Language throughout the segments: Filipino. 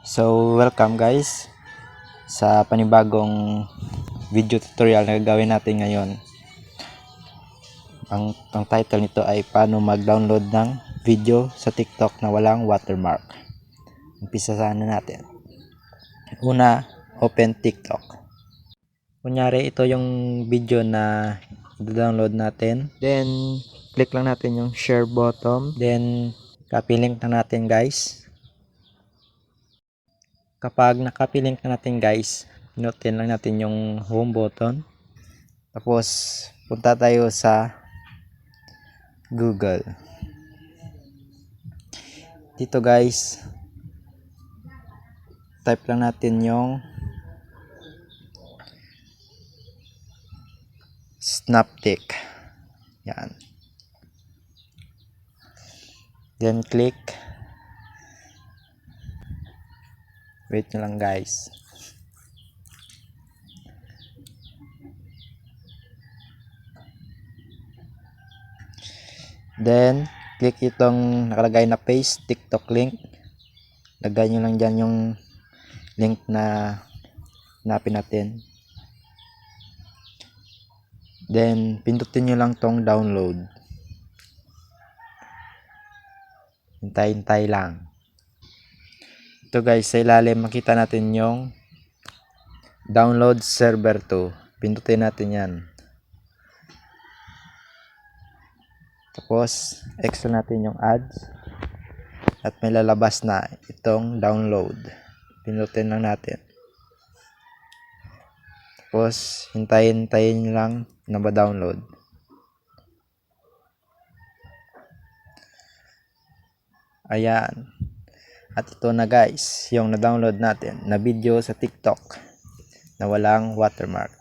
So, welcome guys sa panibagong video tutorial na gagawin natin ngayon. Ang title nito ay paano mag-download ng video sa TikTok na walang watermark. Umpisahan na natin. Una, open TikTok. Kunyari ito yung video na i-download natin. Then, click lang natin yung share button. Then, copy link na natin guys. Kapag naka-link na natin guys, pinutin lang natin yung home button. Tapos punta tayo sa Google. Dito guys, type lang natin yung Snaptik. Yan. Then click. Wait nyo lang guys. Then click itong nakalagay na paste TikTok link. Lagay nyo lang dyan yung link na hanapin natin. Then pindutin nyo lang tong download. Hintay-hintay lang. Ito guys, sa ilalim makita natin yung download server 2. Pindutin natin yan. Tapos extra natin yung ads. At may lalabas na itong download. Pindutin lang natin. Tapos hintayin lang na ba-download. Ayan. At ito na guys, yung na-download natin na video sa TikTok na walang watermark.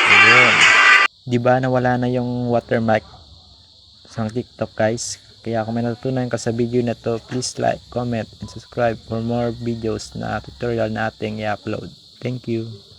Ayun. Diba nawala na yung watermark sa TikTok guys? Kaya kung may natutunan ka sa video na to, please like, comment, and subscribe for more videos na tutorial na ating i-upload. Thank you.